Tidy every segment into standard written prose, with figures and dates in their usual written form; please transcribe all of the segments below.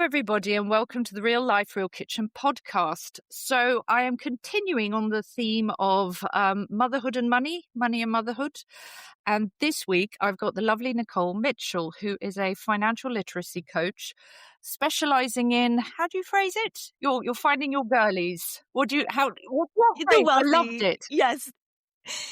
everybody, and welcome to the Real Life, Real Kitchen podcast. So, I am continuing on the theme of motherhood and money, money and motherhood. And this week, I've got the lovely Nicole Mitchell, who is a financial literacy coach, specializing in, how do you phrase it? You're finding your girlies. What's your The phrase? I loved wealthy. it. Yes.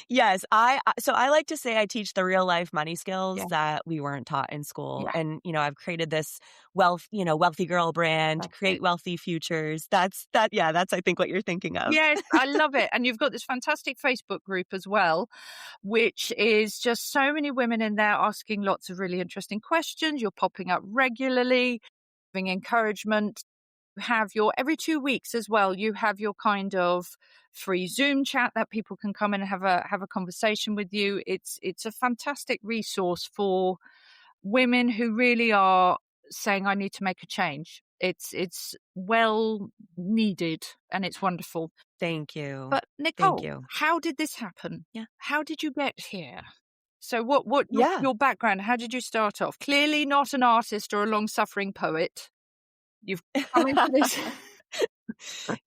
Yes. I like to say I teach the real life money skills Yeah. that we weren't taught in school. Yeah. And, I've created this wealthy girl brand, create Perfect. wealthy futures. That's I think what you're thinking of. Yes, I love it. And you've got this fantastic Facebook group as well, which is just so many women in there asking lots of really interesting questions. You're popping up regularly, giving encouragement. You have your every 2 weeks as well. You have your kind of free Zoom chat that people can come and have a conversation with you. It's a fantastic resource for women who really are saying, I need to make a change. It's well needed and it's wonderful. Thank you. But Thank Nicole, you. how did this happen? Yeah. How did you get here? So what Yeah. your background? How did you start off? Clearly not an artist or a long-suffering poet. You've come into this.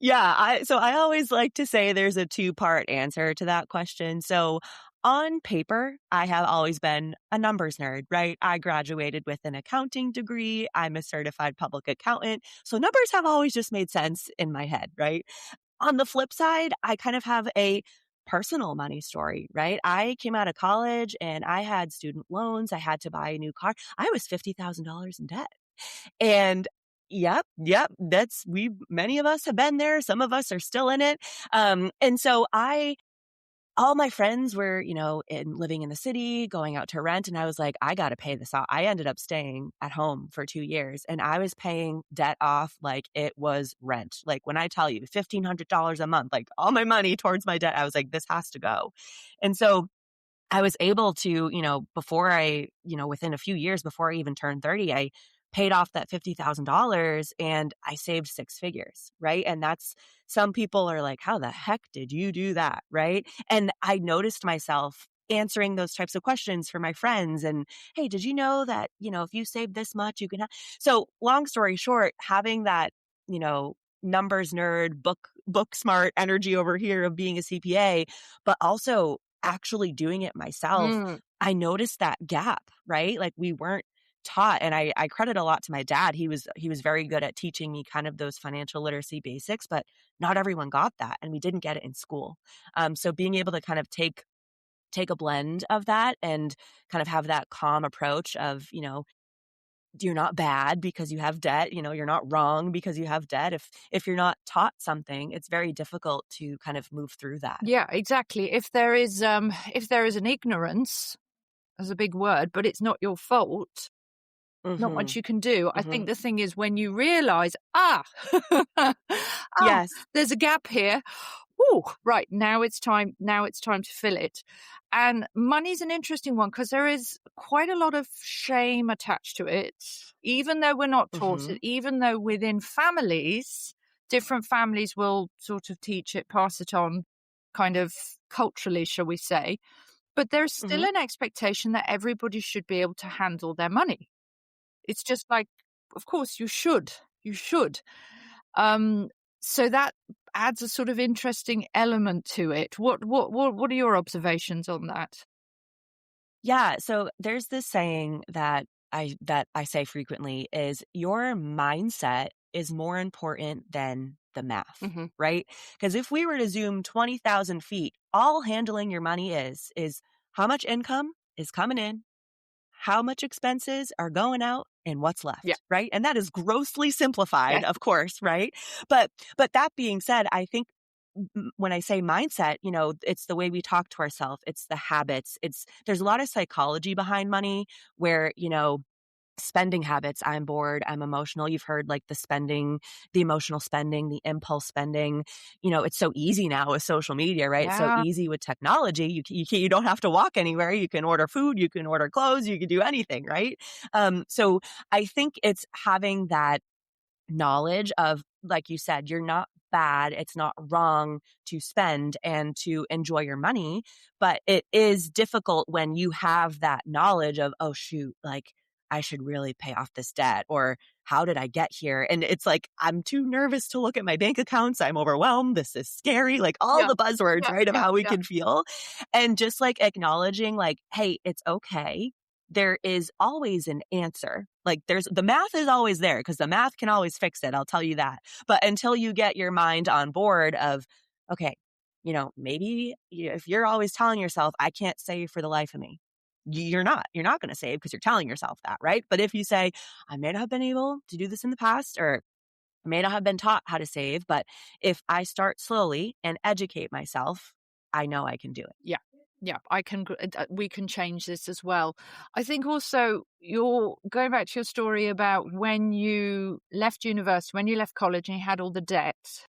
Yeah, I always like to say there's a two-part answer to that question. So on paper, I have always been a numbers nerd, right? I graduated with an accounting degree. I'm a certified public accountant. So numbers have always just made sense in my head, right? On the flip side, I kind of have a personal money story, right? I came out of college and I had student loans. I had to buy a new car. I was $50,000 in debt. And yep, many of us have been there. Some of us are still in it. And so all my friends were, living in the city, going out to rent. And I was like, I got to pay this off. I ended up staying at home for 2 years and I was paying debt off like it was rent. Like when I tell you $1,500 a month, like all my money towards my debt, I was like, this has to go. And so I was able to, within a few years before I even turned 30, I paid off that $50,000 and I saved six figures, right? And some people are like, how the heck did you do that, right? And I noticed myself answering those types of questions for my friends and, hey, did you know that, if you save this much, you can have. So long story short, having that, numbers nerd, book smart energy over here of being a CPA, but also actually doing it myself, I noticed that gap, right? Like we weren't taught, and I credit a lot to my dad. He was very good at teaching me kind of those financial literacy basics, but not everyone got that, and we didn't get it in school. So being able to kind of take a blend of that and kind of have that calm approach of, you're not bad because you have debt, you're not wrong because you have debt. If you're not taught something, it's very difficult to kind of move through that. Yeah, exactly. If there is an ignorance, as a big word, but it's not your fault, not much you can do. I think the thing is when you realize, Yes. there's a gap here. Oh, right. Now it's time to fill it. And money's an interesting one because there is quite a lot of shame attached to it, even though we're not taught it, even though within families, different families will sort of teach it, pass it on kind of culturally, shall we say. But there's still an expectation that everybody should be able to handle their money. It's just like, of course, you should. So that adds a sort of interesting element to it. What are your observations on that? Yeah. So there's this saying that I say frequently is your mindset is more important than the math, right? Because if we were to zoom 20,000 feet, all handling your money is how much income is coming in, how much expenses are going out, and what's left, right? And that is grossly simplified, of course, right? But that being said, I think when I say mindset, it's the way we talk to ourselves. It's the habits. There's a lot of psychology behind money where, spending habits. I'm bored. I'm emotional. You've heard like the emotional spending, the impulse spending. It's so easy now with social media, right? It's so easy with technology. You don't have to walk anywhere. You can order food. You can order clothes. You can do anything, right? So I think it's having that knowledge of, like you said, you're not bad. It's not wrong to spend and to enjoy your money, but it is difficult when you have that knowledge of, oh shoot, like I should really pay off this debt, or how did I get here? And it's like, I'm too nervous to look at my bank accounts. I'm overwhelmed. This is scary. Like all Yeah. the buzzwords, Yeah. right, of Yeah. how we Yeah. can feel. And just like acknowledging like, hey, it's okay. There is always an answer. Like the math is always there because the math can always fix it. I'll tell you that. But until you get your mind on board of, okay, maybe if you're always telling yourself, I can't save for the life of me, you're not going to save because you're telling yourself that, right? But if you say, I may not have been able to do this in the past, or I may not have been taught how to save, but if I start slowly and educate myself, I know I can do it. Yeah. Yeah, we can change this as well. I think also you're going back to your story about when you left university, when you left college and you had all the debt.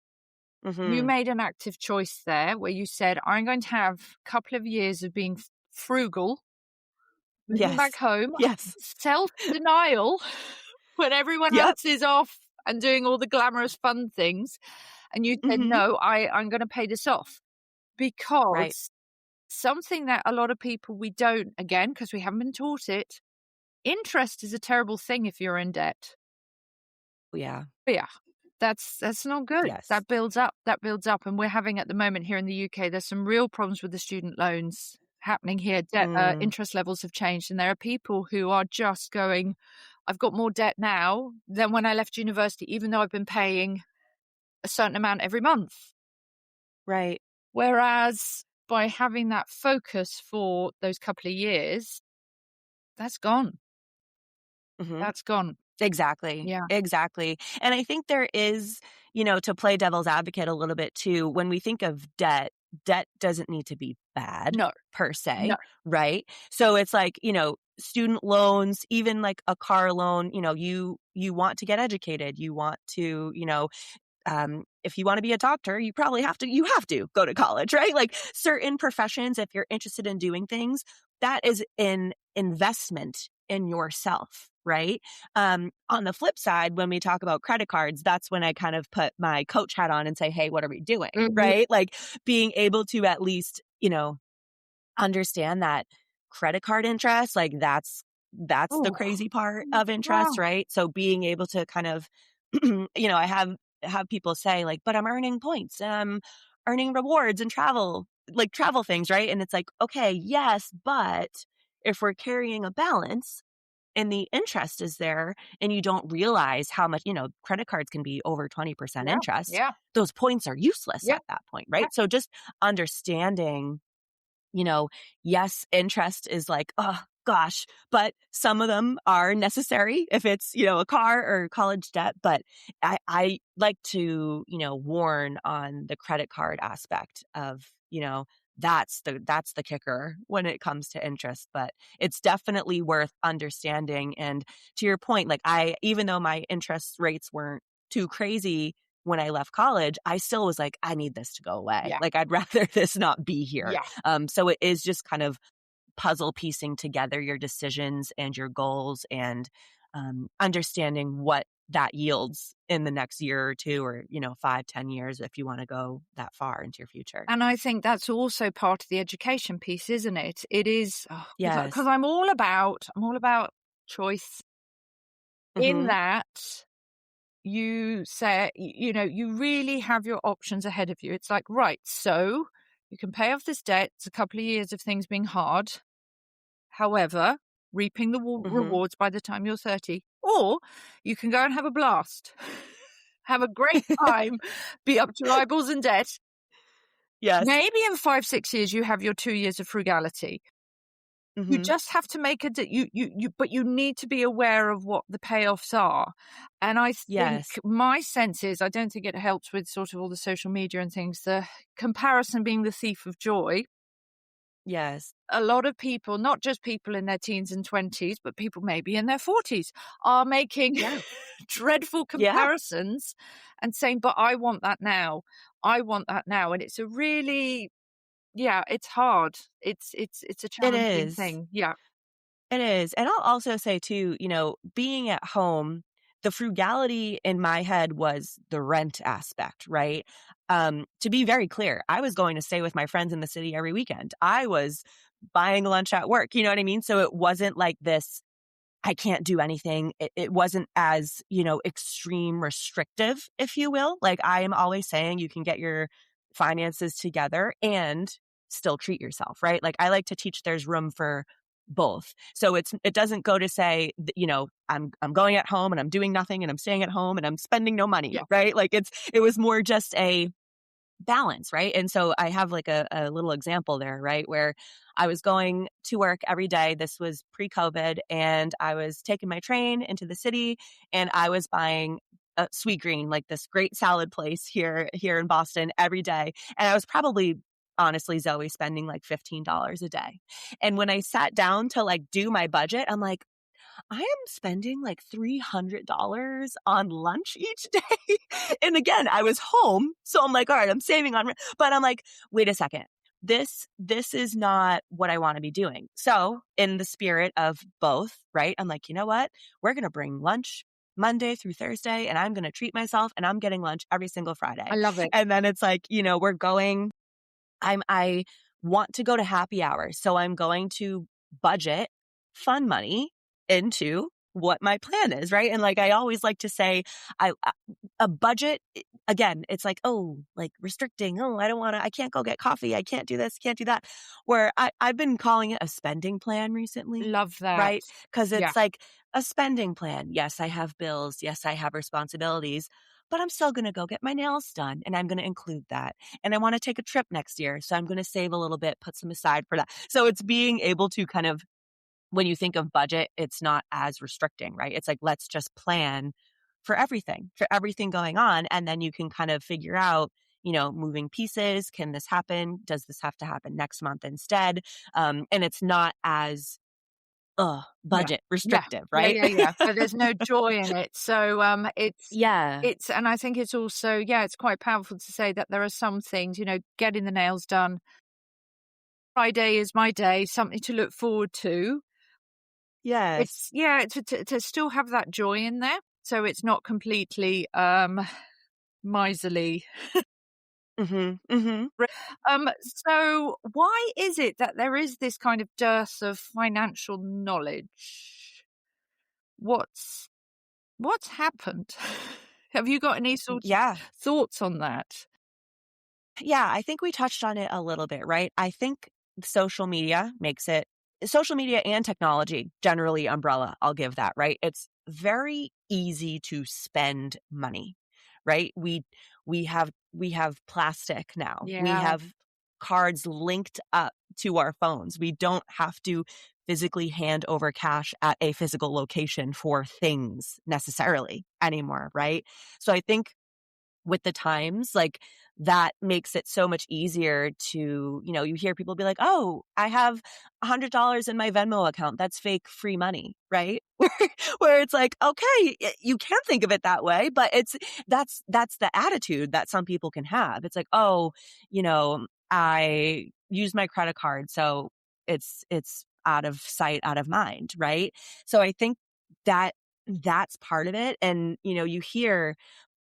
You Mm-hmm. made an active choice there where you said, I'm going to have a couple of years of being frugal, living back Yes. home, Yes. self-denial when everyone Yep. else is off and doing all the glamorous fun things. And you said, Mm-hmm. no, I'm going to pay this off. Right. Because something that a lot of people we don't, again, because we haven't been taught it, interest is a terrible thing if you're in debt. Yeah. But yeah, that's not good. Yes. That builds up. That builds up. And we're having at the moment here in the UK, there's some real problems with the student loans happening here. Debt Mm, interest levels have changed, and there are people who are just going, I've got more debt now than when I left university, even though I've been paying a certain amount every month. right. Whereas by having that focus for those couple of years, that's gone. Mm-hmm. That's gone. Exactly. Yeah. Exactly. And I think there is, to play devil's advocate a little bit too, when we think of debt, debt doesn't need to be bad No, per no. se, right? So it's like, student loans, even like a car loan, you want to get educated, you want to, if you want to be a doctor, you have to go to college, right? Like certain professions, if you're interested in doing things, that is an investment in yourself, right? On the flip side, when we talk about credit cards, that's when I kind of put my coach hat on and say, hey, what are we doing? Mhm. Right? Like being able to at least, understand that credit card interest, like that's the Oh, crazy part of interest, wow. right? So being able to kind of, I have people say like, but I'm earning points and I'm earning rewards and travel things, right? And it's like, okay, yes, but if we're carrying a balance and the interest is there and you don't realize how much, credit cards can be over 20% Yeah, interest, yeah, those points are useless yeah, at that point, yeah. right? So just understanding, you know, yes, interest is like, oh gosh, but some of them are necessary if it's, a car or college debt. But I like to, warn on the credit card aspect of, that's the kicker when it comes to interest. But it's definitely worth understanding. And to your point, like even though my interest rates weren't too crazy when I left college, I still was like, I need this to go away. Yeah, Like, I'd rather this not be here. yeah. So it is just kind of puzzle piecing together your decisions and your goals and understanding what that yields in the next year or two or, 5-10 years if you want to go that far into your future. And I think that's also part of the education piece, isn't it? It is, because Yes. I'm all about choice in Mm-hmm. that you say, you really have your options ahead of you. It's like, right, so you can pay off this debt. It's a couple of years of things being hard. However, reaping the Mm-hmm. rewards by the time you're 30, or you can go and have a blast, have a great time, be up to your eyeballs in debt. Yes. Maybe in 5-6 years, you have your 2 years of frugality. You Mm-hmm. just have to make but you need to be aware of what the payoffs are. And I think Yes. my sense is, I don't think it helps with sort of all the social media and things, the comparison being the thief of joy. Yes. A lot of people, not just people in their teens and 20s, but people maybe in their 40s are making Yeah. dreadful Yeah. comparisons and saying, but I want that now. I want that now. And it's a really, yeah, it's hard. It's a It challenging is. thing. Yeah. It is. And I'll also say too, being at home, the frugality in my head was the rent aspect, right? To be very clear, I was going to stay with my friends in the city every weekend. I was buying lunch at work, you know what I mean? So it wasn't like this I can't do anything. It wasn't as, extreme restrictive, if you will. Like I am always saying you can get your finances together and still treat yourself, right? Like I like to teach there's room for both. So it doesn't go to say, I'm going at home and I'm doing nothing and I'm staying at home and I'm spending no money, Yeah. right? Like it was more just a balance, right? And so I have like a little example there, right? Where I was going to work every day. This was pre-COVID, and I was taking my train into the city, and I was buying a Sweet Green, like this great salad place here in Boston every day. And I was probably honestly, Zoe, spending like $15 a day. And when I sat down to like do my budget, I'm like, I am spending like $300 on lunch each day. And again, I was home. So I'm like, all right, I'm saving on, but I'm like, wait a second. This is not what I want to be doing. So in the spirit of both, right? I'm like, you know what? We're going to bring lunch Monday through Thursday, and I'm going to treat myself, and I'm getting lunch every single I Friday. love it. And then it's like, we're going, I want to go to happy hours. So I'm going to budget fun money into what my plan is, right? And like I always like to say, a budget again, it's like, oh, like restricting. Oh, I can't go get coffee. I can't do this, can't do that. Where I've been calling it a spending plan recently, Love that. right? Because Yeah. it's like a spending plan. Yes, I have bills. Yes, I have responsibilities, but I'm still going to go get my nails done, and I'm going to include that. And I want to take a trip next year. So I'm going to save a little bit, put some aside for that. So it's being able to kind of, when you think of budget, it's not as restricting, right? It's like, let's just plan for everything going on. And then you can kind of figure out, moving pieces. Can this happen? Does this have to happen next month instead? And it's not as Yeah. budget Yeah. restrictive, Yeah, right? yeah, yeah. But there's no joy in it. So, Yeah. and I think it's also, yeah, it's quite powerful to say that there are some things, getting the nails done. Friday is my day, something to look forward to. Yes. It's, yeah, to still have that joy in there. So it's not completely, miserly. Mhm. Mhm. So why is it that there is this kind of dearth of financial knowledge? What's What's happened? Have you got any sort of Yeah. thoughts on that? Yeah, I think we touched on it a little bit, right? I think social media and technology, generally umbrella, I'll give that, right? It's very easy to spend money, right? We have plastic now. We Yeah. have cards linked up to our phones. We don't have to physically hand over cash at a physical location for things necessarily anymore, right? So I think with the times, like that makes it so much easier to, you hear people be like, oh, I have $100 in my Venmo account. That's fake free money, right? Where it's like, okay, you can think of it that way, but that's the attitude that some people can have. It's like, oh, I use my credit card, so it's out of sight, out of mind, right? So I think that that's part of it. And, you hear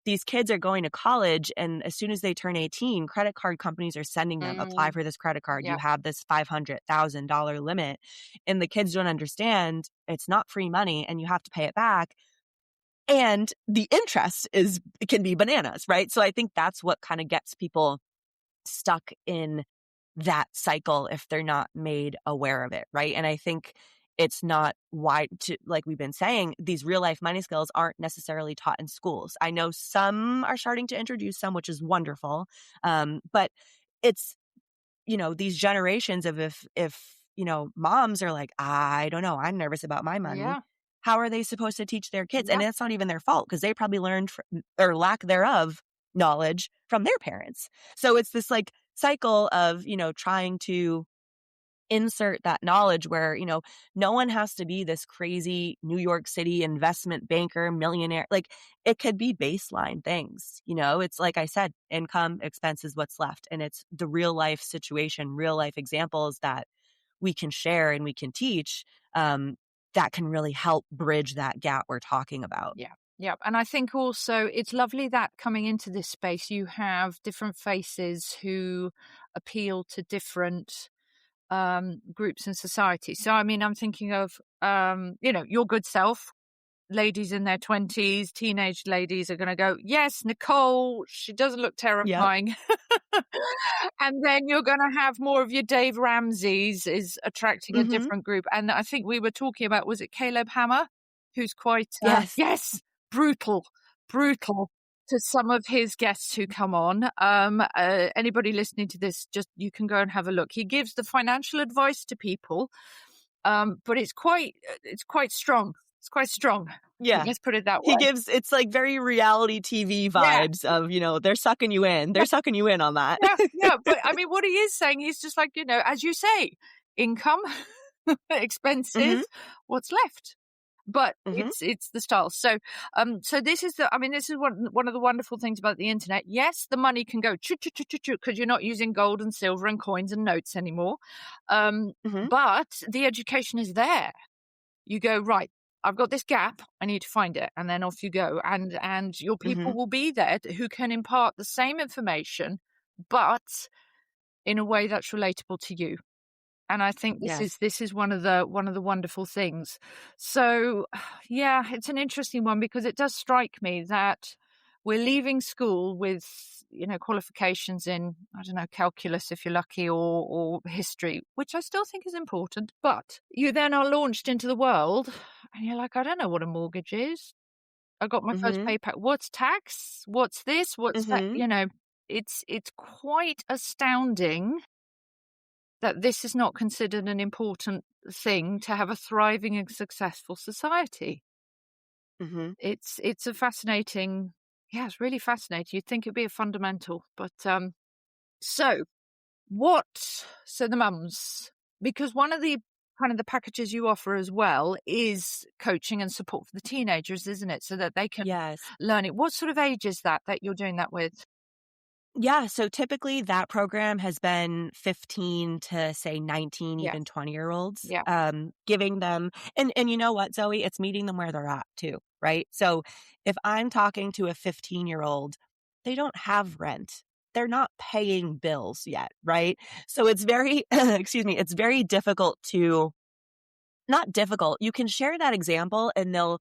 these kids are going to college, and as soon as they turn 18, credit card companies are sending them, apply Mm, for this credit card. You yeah. have this $500,000 limit. And the kids don't understand it's not free money and you have to pay it back. And the interest it can be bananas, right? So I think that's what kind of gets people stuck in that cycle if they're not made aware of it, right? And I think it's not why like we've been saying, these real life money skills aren't necessarily taught in schools. I know some are starting to introduce some, which is wonderful. But it's, these generations of if, moms are like, I don't know, I'm nervous about my money. Yeah. How are they supposed to teach their kids? And Yeah. it's not even their fault because they probably learned or lack thereof knowledge from their parents. So it's this like cycle of, trying to insert that knowledge where, no one has to be this crazy New York City investment banker, millionaire. Like it could be baseline things, it's like I said, income, expenses, what's left. And it's the real life situation, real life examples that we can share and we can teach, that can really help bridge that gap we're talking about. Yeah. Yeah. And I think also it's lovely that coming into this space, you have different faces who appeal to different groups in society. So, I mean, I'm thinking of, your good self. Ladies in their 20s, teenage ladies are going to go, yes, Nicole, she doesn't look Yep. terrifying. And then you're going to have more of your Dave Ramsey's is attracting a Mhm. different group. And I think we were talking about, was it Caleb Hammer, who's quite, Yes. yes, brutal, brutal to some of his guests who come on. Anybody listening to this, just you can go and have a look. He gives the financial advice to people, but it's quite strong. It's quite strong. Yeah. Let's put it that He way. gives it's like very reality TV Yeah. vibes of, they're sucking you in. They're sucking you in on that. Yeah, yeah, but I mean, what he is saying, he's just like, as you say, income, expenses, Mhm. what's left. But Mhm. it's the style. So this is this is one of the wonderful things about the internet. Yes, the money can go because you're not using gold and silver and coins and notes anymore. Mhm. But the education is there. You go, right, I've got this gap, I need to find it, and then off you go. And your people Mhm. will be there who can impart the same information, but in a way that's relatable to you. And I think Yes. this is one of the wonderful things. So, yeah, it's an interesting one because it does strike me that we're leaving school with, qualifications in, I don't know, calculus if you're lucky, or history, which I still think is important. But you then are launched into the world and you're like, I don't know what a mortgage is. I got my first Mhm. pay pack. What's tax? What's this? What's that? Mhm. It's quite astounding that this is not considered an important thing to have a thriving and successful society. Mhm. It's a fascinating, yeah, it's really fascinating. You'd think it'd be a fundamental, but so what? So the mums, because one of the kind of the packages you offer as well is coaching and support for the teenagers, isn't it? So that they can Yes. learn it. What sort of age is that you're doing that with? Yeah, so typically that program has been 15 to say 19, Yeah, even 20-year-olds, yeah. giving them and you know what, Zoe? It's meeting them where they're at too, right? So if I'm talking to a 15-year-old, they don't have rent. They're not paying bills yet, right? So it's very excuse me, it's very difficult to not difficult. You can share that example and they'll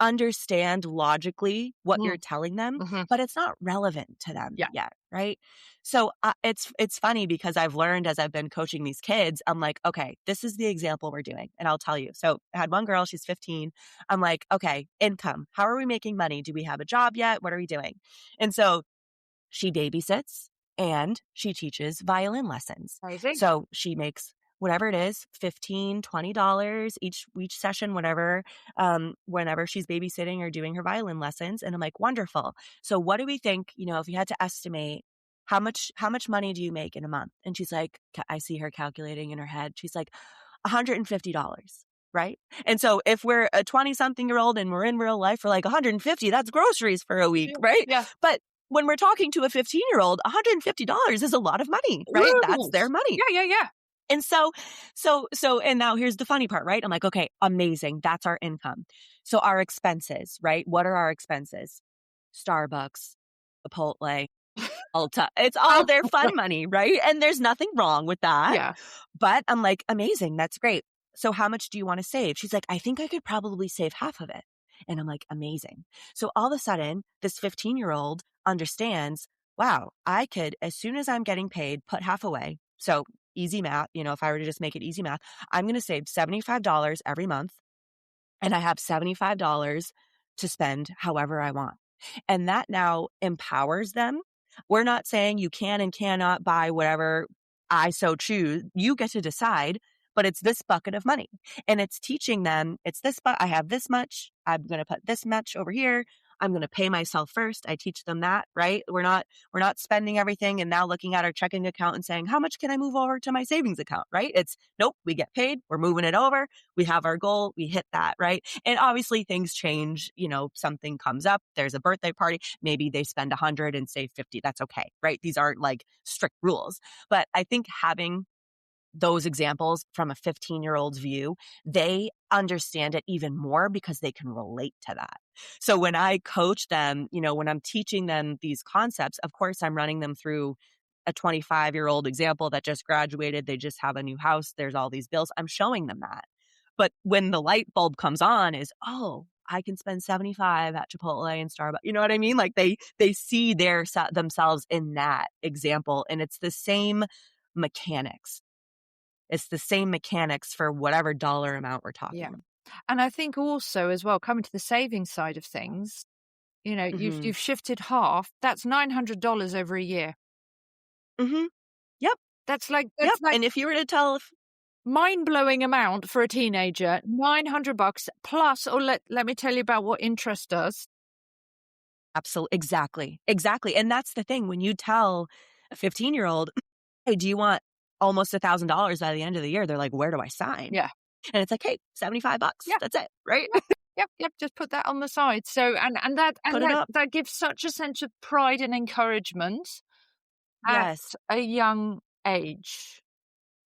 understand logically what you're Mm, telling them, mhm. but it's not relevant to them Yeah. yet, right? So it's funny because I've learned as I've been coaching these kids, I'm like, okay, this is the example we're doing, and I'll tell you. So I had one girl, she's 15. I'm like, okay, income. How are we making money? Do we have a job yet? What are we doing? And so she babysits and she teaches violin lessons. Amazing. So she makes whatever it is, $15, $20 each session, whatever, whenever she's babysitting or doing her violin lessons. And I'm like, wonderful. So what do we think, if you had to estimate how much money do you make in a month? And she's like, I see her calculating in her head. She's like, $150. Right. And so if we're a 20 something year old and we're in real life, we're like 150, that's groceries for a week. Yeah, Right. yeah. But when we're talking to a 15-year-old, $150 is a lot of money, right? That's their Rules. money. Yeah, yeah, yeah. And and now here's the funny part, right? I'm like, okay, amazing. That's our income. So our expenses, right? What are our expenses? Starbucks, Chipotle, Ulta. It's all their fun money, right? And there's nothing wrong with that. Yeah. But I'm like, amazing. That's great. So how much do you want to save? She's like, I think I could probably save half of it. And I'm like, amazing. So all of a sudden, this 15-year-old understands, wow, I could, as soon as I'm getting paid, put half away. So easy math, if I were to just make it easy math, I'm going to save $75 every month. And I have $75 to spend however I want. And that now empowers them. We're not saying you can and cannot buy whatever I so choose. You get to decide, but it's this bucket of money. And it's teaching them, it's this, I have this much. I'm going to put this much over here. I'm going to pay myself first. I teach them that, right? We're not spending everything and now looking at our checking account and saying, how much can I move over to my savings account, right? It's nope, we get paid. We're moving it over. We have our goal. We hit that, right? And obviously things change. Something comes up. There's a birthday party. Maybe they spend 100 and save 50. That's okay, right? These aren't like strict rules. But I think having those examples from a 15-year-old's view, they understand it even more because they can relate to that. So when I coach them, when I'm teaching them these concepts, of course, I'm running them through a 25-year-old example that just graduated. They just have a new house. There's all these bills. I'm showing them that. But when the light bulb comes on is, oh, I can spend 75 at Chipotle and Starbucks. You know what I mean? Like they see themselves in that example, and it's the same mechanics. It's the same mechanics for whatever dollar amount we're talking about. And I think also as well, coming to the savings side of things, you know, you've shifted half. That's $900 every year. Yep. That's like And if you were to tell mind-blowing amount for a teenager, $900 plus, or let me tell you about what interest does. Absolutely. Exactly. And that's the thing. When you tell a 15-year-old, hey, do you want almost $1,000 by the end of the year? They're like, where do I sign? Yeah. And it's like, hey, $75. Yeah. That's it. Right. Yep. Just put that on the side. So, that gives such a sense of pride and encouragement at a young age.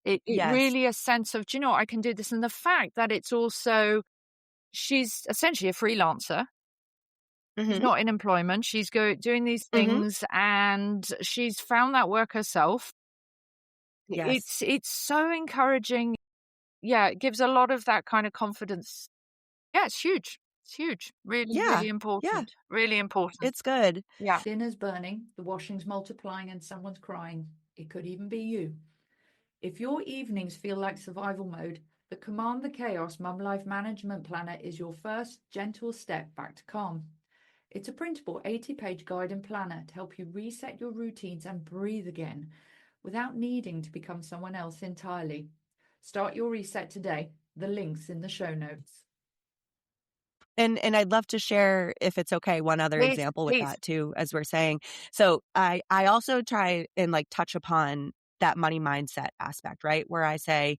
It really a sense of, do you know what, I can do this. And the fact that it's also, she's essentially a freelancer. She's not in employment. She's doing these things and she's found that work herself. Yes. It's so encouraging. Yeah, it gives a lot of that kind of confidence. Yeah, it's huge. It's huge. Really important. Yeah. Really important. It's good. Yeah. Dinner's burning, the washing's multiplying, and someone's crying. It could even be you. If your evenings feel like survival mode, the Command the Chaos Mum Life Management Planner is your first gentle step back to calm. It's a printable 80-page guide and planner to help you reset your routines and breathe again without needing to become someone else entirely. Start your reset today. The link's in the show notes. And I'd love to share, if it's okay, one other example with that too, as we're saying. So I also try and like touch upon that money mindset aspect, right? Where I say,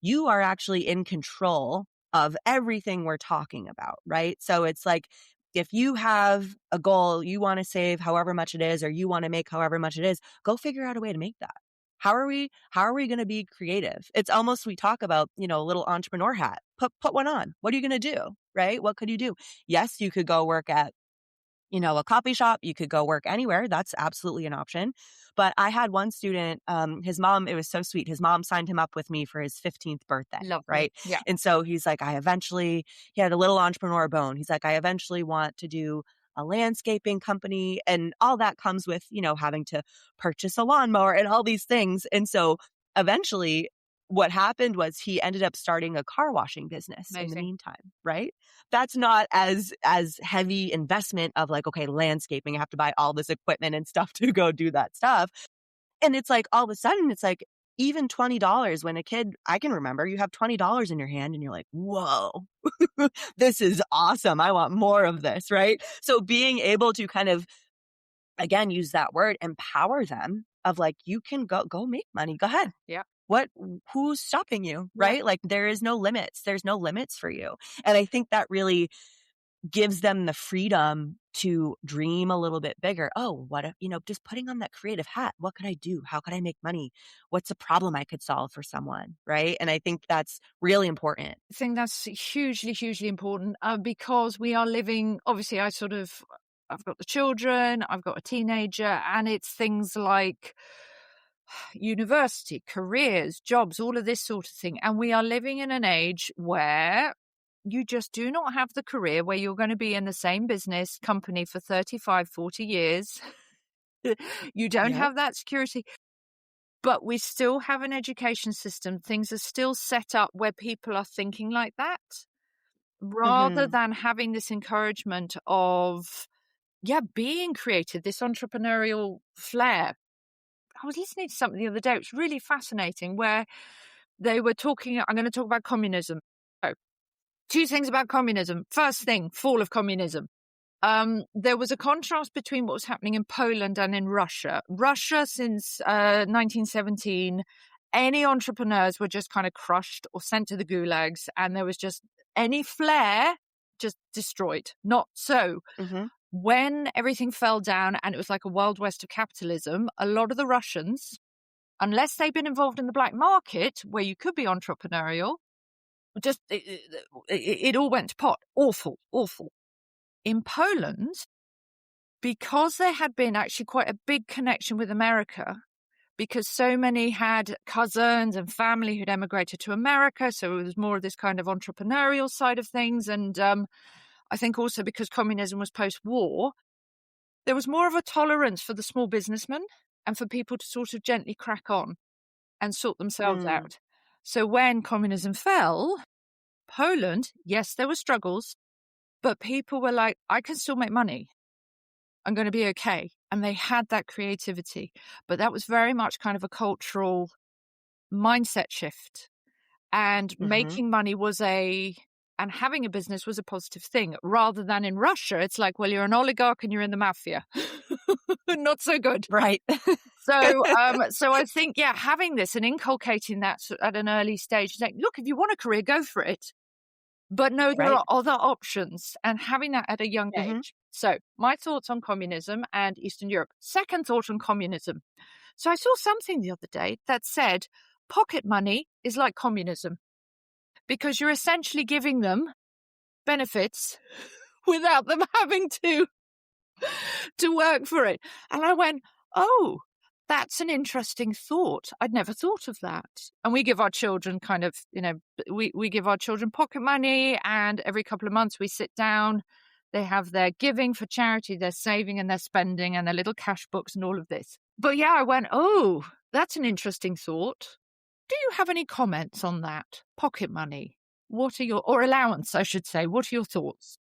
you are actually in control of everything we're talking about, right? So it's like, if you have a goal, you want to save however much it is, or you want to make however much it is, go figure out a way to make that. How are we going to be creative? It's almost, we talk about, a little entrepreneur hat. Put one on. What are you going to do? Right? What could you do? Yes, you could go work at, a coffee shop. You could go work anywhere. That's absolutely an option. But I had one student, his mom, it was so sweet. His mom signed him up with me for his 15th birthday. Lovely. Right? Yeah. And so he's like, he had a little entrepreneur bone. He's like, I eventually want to do a landscaping company, and all that comes with, having to purchase a lawnmower and all these things. And so eventually what happened was he ended up starting a car washing business. Amazing. In the meantime, right? That's not as heavy investment of like, okay, landscaping, I have to buy all this equipment and stuff to go do that stuff. And it's like, all of a sudden, it's like, even $20 when a kid, I can remember, you have $20 in your hand and you're like, whoa, this is awesome. I want more of this, right? So being able to kind of, again, use that word, empower them of like, you can go make money. Go ahead. Yeah. Who's stopping you, right? Yeah. Like there is no limits. There's no limits for you. And I think that really gives them the freedom to dream a little bit bigger. Oh, what if, just putting on that creative hat, what could I do? How could I make money? What's a problem I could solve for someone? Right. And I think that's really important. I think that's hugely, hugely important because we are living, obviously I've got the children, I've got a teenager, and it's things like university, careers, jobs, all of this sort of thing. And we are living in an age where you just do not have the career where you're going to be in the same business company for 35, 40 years. You don't have that security. But we still have an education system. Things are still set up where people are thinking like that, rather than having this encouragement of, being creative, this entrepreneurial flair. I was listening to something the other day. It was really fascinating where they were talking. I'm going to talk about communism. Oh, two things about communism. First thing, fall of communism. There was a contrast between what was happening in Poland and in Russia. Russia, since 1917, any entrepreneurs were just kind of crushed or sent to the gulags, and there was just any flair just destroyed. Not so. When everything fell down and it was like a wild west of capitalism, a lot of the Russians, unless they've been involved in the black market where you could be entrepreneurial, just it all went to pot. Awful. In Poland, because there had been actually quite a big connection with America, because so many had cousins and family who'd emigrated to America. So it was more of this kind of entrepreneurial side of things. And I think also because communism was post-war, there was more of a tolerance for the small businessman and for people to sort of gently crack on and sort themselves out. So when communism fell, Poland, yes, there were struggles, but people were like, I can still make money. I'm going to be okay. And they had that creativity. But that was very much kind of a cultural mindset shift. And making money and having a business was a positive thing, rather than in Russia. It's like, well, you're an oligarch and you're in the mafia. Not so good. Right. So I think, having this and inculcating that at an early stage, like, look, if you want a career, go for it. But no, there are other options, and having that at a young age. So my thoughts on communism and Eastern Europe. Second thought on communism. So I saw something the other day that said pocket money is like communism, because you're essentially giving them benefits without them having to work for it. And I went, oh, that's an interesting thought. I'd never thought of that. And we give our children kind of, we give our children pocket money, and every couple of months we sit down. They have their giving for charity, their saving and their spending, and their little cash books and all of this. But yeah, I went, oh, that's an interesting thought. Do you have any comments on that? Pocket money. Or allowance, I should say. What are your thoughts?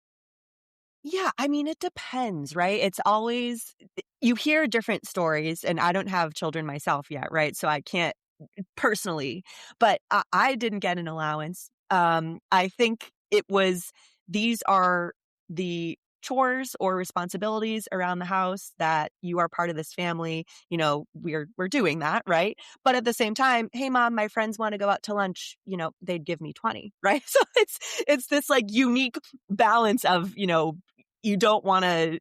Yeah, I mean, it depends, right? It's always, you hear different stories, and I don't have children myself yet, right? So I can't personally, but I didn't get an allowance. I think these are the chores or responsibilities around the house that you are part of this family. We're doing that, right? But at the same time, hey mom, my friends want to go out to lunch, they'd give me 20, right? So it's this like unique balance of, you don't want to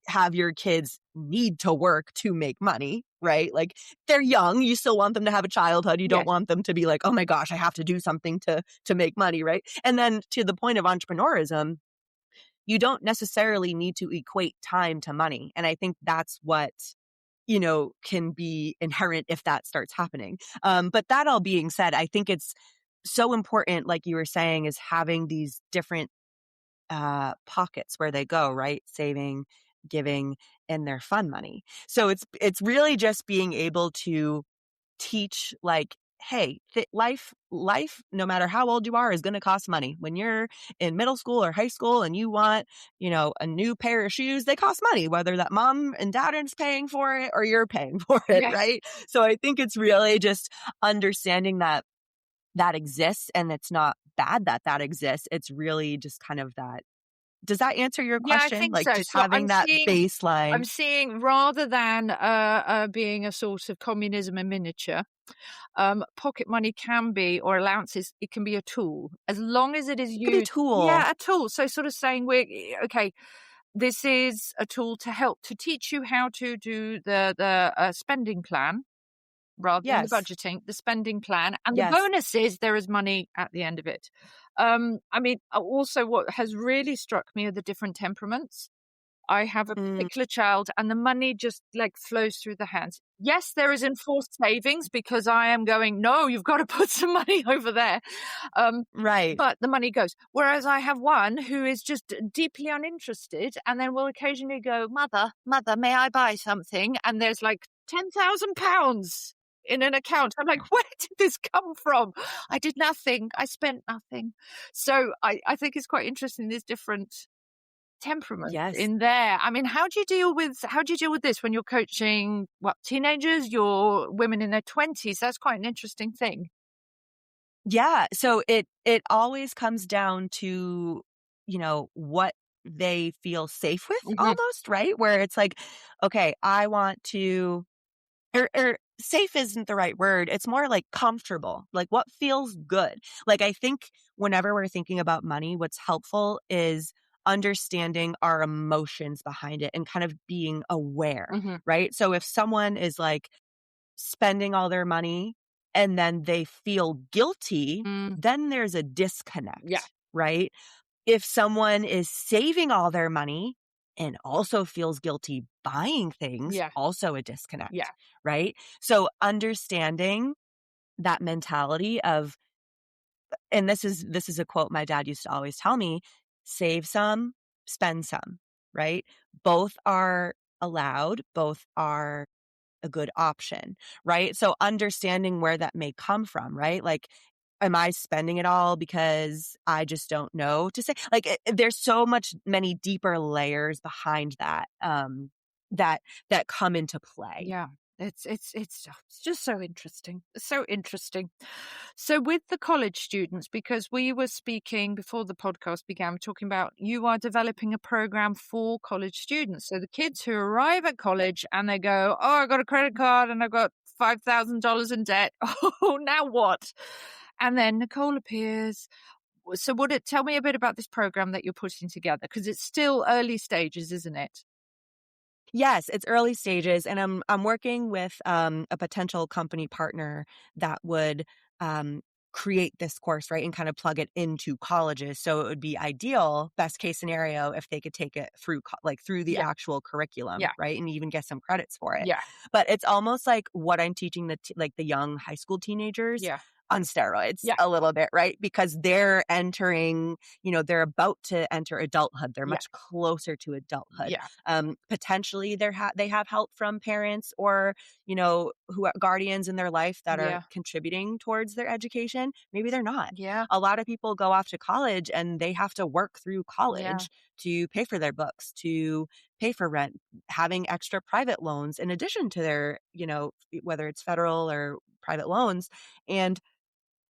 have your kids need to work to make money, right? Like, they're young. You still want them to have a childhood. You don't want them to be like, oh my gosh, I have to do something to make money, right? And then to the point of entrepreneurism, you don't necessarily need to equate time to money. And I think that's what, can be inherent if that starts happening. But that all being said, I think it's so important, like you were saying, is having these different pockets where they go, right? Saving, giving, and their fun money. So it's really just being able to teach, like, hey, life, no matter how old you are, is going to cost money. When you're in middle school or high school and you want, a new pair of shoes, they cost money, whether that mom and dad is paying for it or you're paying for it, right? So I think it's really just understanding that exists, and it's not bad that exists. It's really just kind of that. Does that answer your question? Yeah, I think like so. just So having that baseline. I'm seeing, rather than being a sort of communism in miniature, pocket money can be, or allowances, it can be a tool, as long as it is used. It could be a tool. Yeah, a tool. So sort of saying, this is a tool to help to teach you how to do the spending plan, rather than the budgeting, the spending plan. And the bonus is there is money at the end of it. I mean, also what has really struck me are the different temperaments. I have a particular child, and the money just like flows through the hands. Yes, there is enforced savings, because I am going, no, you've got to put some money over there. Right. But the money goes. Whereas I have one who is just deeply uninterested, and then will occasionally go, mother, may I buy something? And there's like £10,000 in an account. I'm like, where did this come from? I did nothing. I spent nothing. So I think it's quite interesting, these different temperaments in there. I mean, how do you deal with this when you're coaching teenagers, your women in their 20s? That's quite an interesting thing. Yeah. So it always comes down to, what they feel safe with, almost, right? Where it's like, okay, I want to, or safe isn't the right word. It's more like comfortable, like what feels good. Like, I think whenever we're thinking about money, what's helpful is understanding our emotions behind it and kind of being aware, right? So if someone is like spending all their money and then they feel guilty, then there's a disconnect, right? If someone is saving all their money and also feels guilty buying things, Yeah. also a disconnect, Yeah. right? So understanding that mentality of, and this is a quote my dad used to always tell me, save some, spend some, right? Both are allowed, both are a good option, right? So understanding where that may come from, right? Like, am I spending it all because I just don't know to say? Like, there's so many deeper layers behind that, that come into play. Yeah. It's just so interesting. So interesting. So with the college students, because we were speaking before the podcast began, we're talking about you are developing a program for college students. So the kids who arrive at college and they go, oh, I got a credit card and I've got $5,000 in debt. Oh, now what? And then Nicole appears. So tell me a bit about this program that you're putting together, because it's still early stages, isn't it? Yes, it's early stages, and I'm working with a potential company partner that would create this course, right, and kind of plug it into colleges. So it would be ideal, best case scenario, if they could take it through through the Yeah. actual curriculum, Yeah. right, and even get some credits for it. Yeah. But it's almost like what I'm teaching the young high school teenagers Yeah. on steroids Yeah. a little bit, right? Because they're entering, they're about to enter adulthood. They're Yeah. much closer to adulthood. Yeah. Potentially they have help from parents or, who are guardians in their life that are Yeah. contributing towards their education. Maybe they're not. Yeah. A lot of people go off to college and they have to work through Yeah. college to pay for their books, to pay for rent, having extra private loans in addition to their, whether it's federal or private loans. And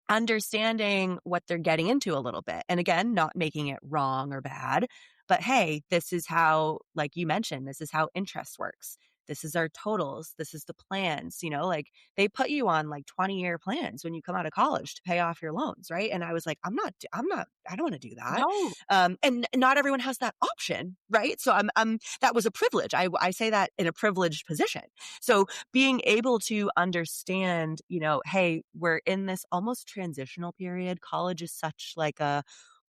understanding what they're getting into a little bit. And again, not making it wrong or bad, but hey, this is how, like you mentioned, this is how interest works. This is our totals. This is the plans, like they put you on like 20-year plans when you come out of college to pay off your loans. Right. And I was like, I don't want to do that. No. And not everyone has that option. Right. So that was a privilege. I say that in a privileged position. So being able to understand, hey, we're in this almost transitional period. College is such like a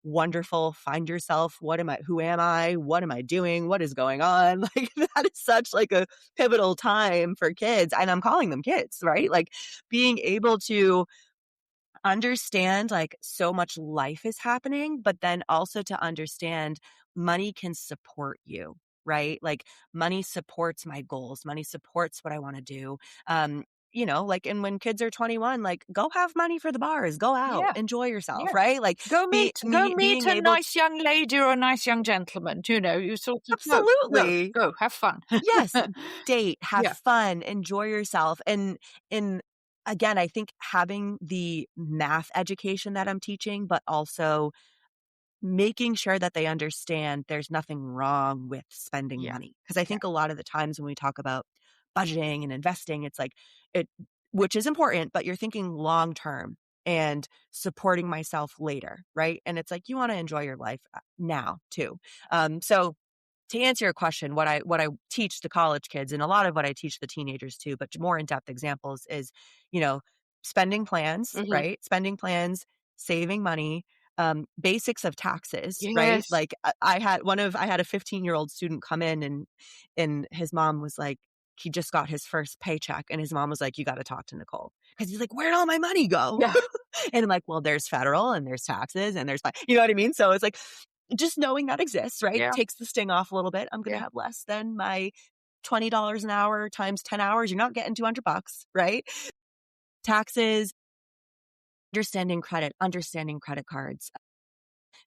wonderful find yourself. Who am I? What am I doing? What is going on? Like that is such like a pivotal time for kids. And I'm calling them kids, right? Like being able to understand like so much life is happening, but then also to understand money can support you, right? Like money supports my goals, money supports what I want to do. Like, and when kids are 21, like go have money for the bars, go out, Yeah. enjoy yourself, Yeah. right? Like Go meet being a able nice young lady or a nice young gentleman. You sort of absolutely. go, have fun. Yes, date, have Yeah. fun, enjoy yourself. And again, I think having the math education that I'm teaching, but also making sure that they understand there's nothing wrong with spending Yeah. money. Because I think a lot of the times when we talk about budgeting and investing, it's like which is important, but you're thinking long term and supporting myself later, right? And it's like you want to enjoy your life now too. So to answer your question, what I teach the college kids, and a lot of what I teach the teenagers too, but more in-depth examples is, spending plans, Mhm. right? Spending plans, saving money, basics of taxes, right? Yes. Like I had a 15-year-old student come in and his mom was like, he just got his first paycheck and his mom was like, you got to talk to Nicole. Cause he's like, where'd all my money go? Yeah. And I'm like, well, there's federal and there's taxes and there's, you know what I mean? So it's like, just knowing that exists, right? Yeah. Takes the sting off a little bit. I'm going to Yeah. have less than my $20 an hour times 10 hours. You're not getting $200, right? Taxes, understanding credit cards,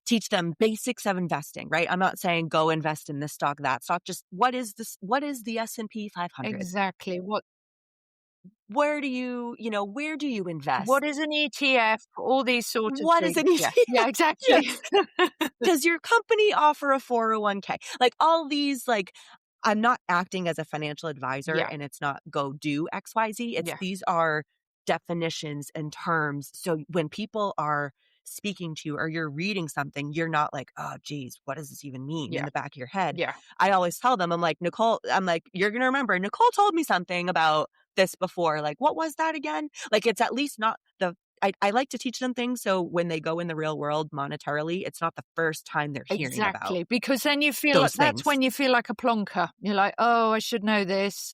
teach them basics of investing, right? I'm not saying go invest in this stock, that stock. Just what is the S&P 500? Exactly. Where do you invest? What is an ETF? All these sort of What is things. an Yeah. ETF? Yeah, exactly. Does your company offer a 401k? Like all these, like I'm not acting as a financial advisor Yeah. and it's not go do XYZ. It's Yeah. these are definitions and terms. So when people are speaking to you or you're reading something, you're not like, oh geez, what does this even mean in Yeah. the back of your head? Yeah. I always tell them, I'm like, Nicole, you're going to remember Nicole told me something about this before. Like, what was that again? Like, it's at least not I like to teach them things so when they go in the real world monetarily, it's not the first time they're hearing about Exactly. Because then you feel like those that's things. when you feel like a plonker. You're like, oh, I should know this.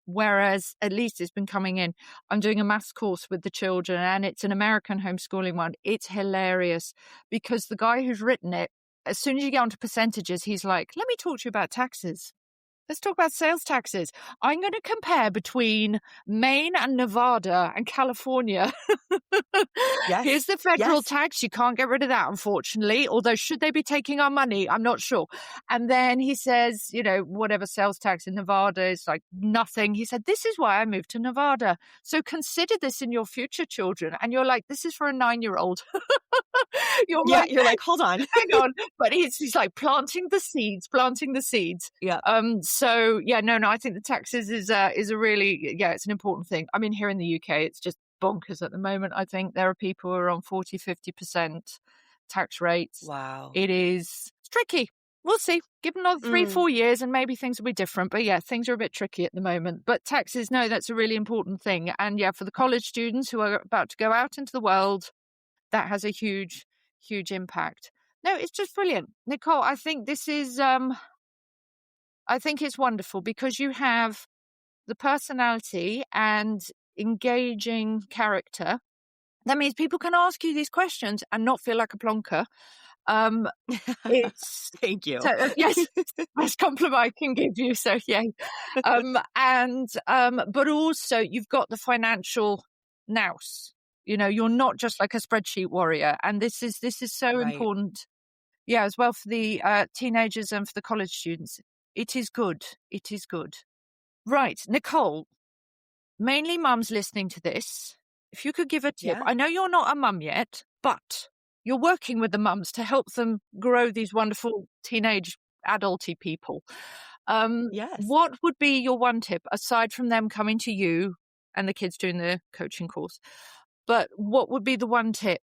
Whereas at least it's been coming in. I'm doing a maths course with the children and it's an American homeschooling one. It's hilarious because the guy who's written it, as soon as you get onto percentages, he's like, let me talk to you about taxes. Let's talk about sales taxes. I'm going to compare between Maine and Nevada and California. Yes. Here's the federal Yes. tax. You can't get rid of that, unfortunately. Although, should they be taking our money? I'm not sure. And then he says, whatever sales tax in Nevada is like nothing. He said, this is why I moved to Nevada. So consider this in your future, children. And you're like, this is for a 9-year-old. You're like, hold on. hang on. But he's like planting the seeds. Yeah. So yeah, no, I think the taxes is a really, it's an important thing. I mean, here in the UK, it's just bonkers at the moment. I think there are people who are on 40-50% tax rates. Wow. It's tricky. We'll see. Give them another 3-4 years and maybe things will be different. But yeah, things are a bit tricky at the moment. But taxes, no, that's a really important thing. And yeah, for the college students who are about to go out into the world, that has a huge, huge impact. No, it's just brilliant. Nicole, I think this is, I think it's wonderful because you have the personality and engaging character. That means people can ask you these questions and not feel like a plonker. It's Thank you. so, yes, best compliment I can give you. So yeah, but also you've got the financial nous. You're not just like a spreadsheet warrior, and this is so Right. important. Yeah, as well for the teenagers and for the college students. It is good. It is good. Right, Nicole. Mainly mums listening to this. If you could give a tip, Yeah. I know you're not a mum yet, but you're working with the mums to help them grow these wonderful teenage adulty people. Yes. What would be your one tip aside from them coming to you and the kids doing the coaching course? But what would be the one tip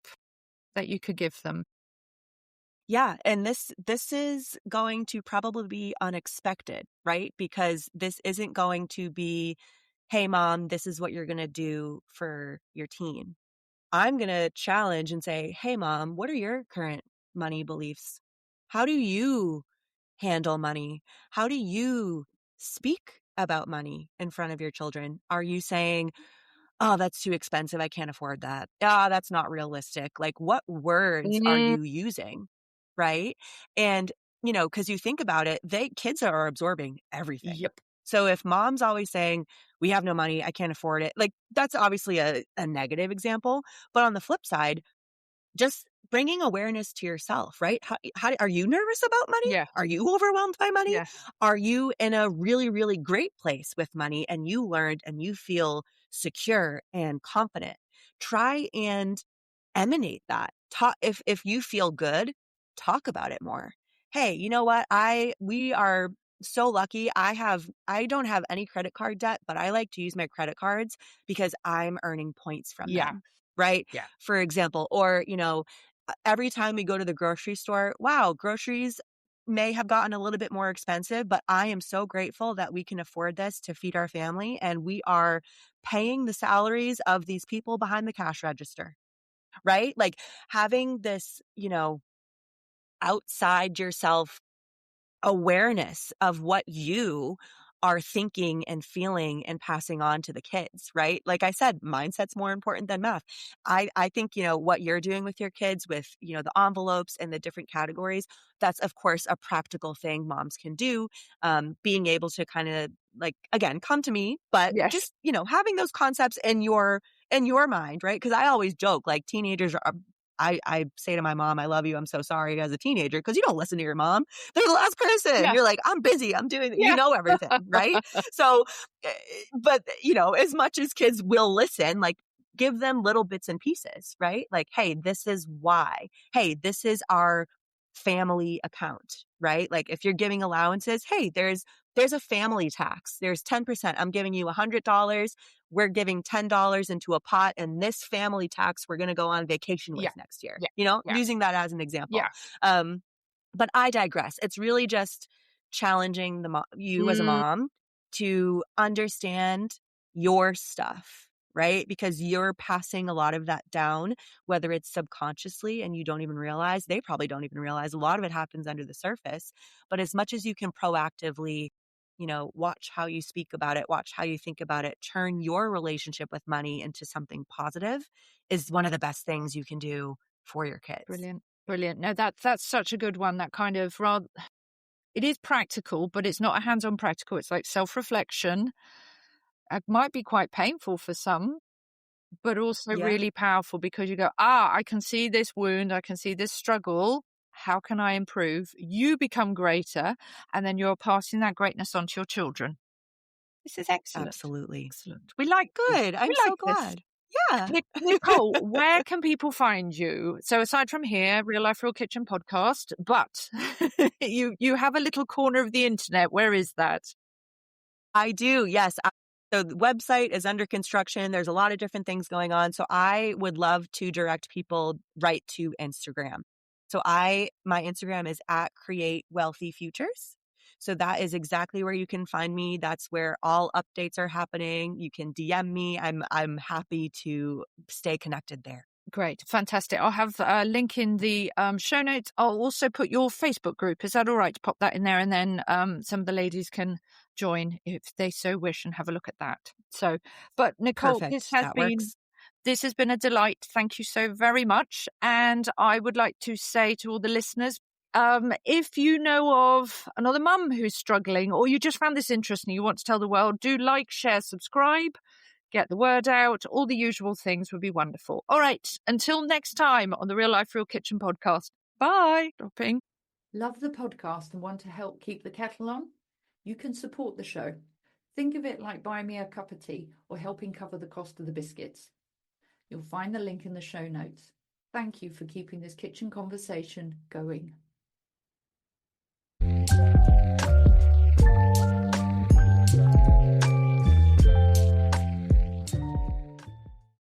that you could give them? Yeah, and this is going to probably be unexpected, right? Because this isn't going to be, hey mom, this is what you're going to do for your teen. I'm going to challenge and say, hey mom, what are your current money beliefs? How do you handle money? How do you speak about money in front of your children? Are you saying, oh, that's too expensive, I can't afford that. Ah, that's not realistic. Like, what words are you using? Right. And, because you think about it, kids are absorbing everything. Yep. So if mom's always saying, we have no money, I can't afford it, like that's obviously a negative example. But on the flip side, just bringing awareness to yourself, right? How are you nervous about money? Yeah. Are you overwhelmed by money? Yeah. Are you in a really, really great place with money and you learned and you feel secure and confident? Try and emanate that. If you feel good, talk about it more. Hey, you know what? We are so lucky. I don't have any credit card debt, but I like to use my credit cards because I'm earning points from them. Right? Yeah. For example, or, every time we go to the grocery store, wow, groceries may have gotten a little bit more expensive, but I am so grateful that we can afford this to feed our family. And we are paying the salaries of these people behind the cash register, right? Like having this, outside yourself awareness of what you are thinking and feeling and passing on to the kids, right? Like I said, mindset's more important than math. I think, what you're doing with your kids with, the envelopes and the different categories, that's of course a practical thing moms can do. Being able to kind of like, again, come to me, but Yes. just, having those concepts in your mind, right? Because I always joke like teenagers are, I say to my mom, I love you. I'm so sorry as a teenager because you don't listen to your mom. They're the last person. Yeah. You're like, I'm busy. I'm doing, Yeah. everything, right? So, but, as much as kids will listen, like give them little bits and pieces, right? Like, hey, this is why. Hey, this is our family account, right? Like if you're giving allowances, hey, there's a family tax. There's 10%. I'm giving you $100. We're giving $10 into a pot, and this family tax we're going to go on vacation with next year. Yeah. Using that as an example. Yeah. But I digress. It's really just challenging you as a mom to understand your stuff, right? Because you're passing a lot of that down, whether it's subconsciously and you don't even realize, they probably don't even realize a lot of it happens under the surface. But as much as you can proactively, watch how you speak about it, watch how you think about it, turn your relationship with money into something positive is one of the best things you can do for your kids. Brilliant. Brilliant. No, that's such a good one. That kind of it is practical, but it's not a hands-on practical. It's like self-reflection. It might be quite painful for some, but also Yeah, really powerful because you go, I can see this wound. I can see this struggle. How can I improve? You become greater, and then you're passing that greatness on to your children. This is excellent. absolutely. Excellent. We like this. Good. I'm We like so this. glad. Yeah. Nicole, where can people find you? So aside from here, Real Life Real Kitchen podcast, but you have a little corner of the internet. Where is that? I do. Yes. So the website is under construction. There's a lot of different things going on. So I would love to direct people right to Instagram. So my Instagram is at Create Wealthy Futures. So that is exactly where you can find me. That's where all updates are happening. You can DM me. I'm happy to stay connected there. Great. Fantastic. I'll have a link in the show notes. I'll also put your Facebook group. Is that all right to pop that in there? And then some of the ladies can join if they so wish and have a look at that. So, but Nicole, Perfect. That works. this has been a delight. Thank you so very much. And I would like to say to all the listeners, if you know of another mum who's struggling or you just found this interesting, you want to tell the world, do like, share, subscribe, get the word out. All the usual things would be wonderful. All right. Until next time on the Real Life Real Kitchen podcast. Bye. Dropping. Love the podcast and want to help keep the kettle on? You can support the show. Think of it like buying me a cup of tea or helping cover the cost of the biscuits. You'll find the link in the show notes. Thank you for keeping this kitchen conversation going.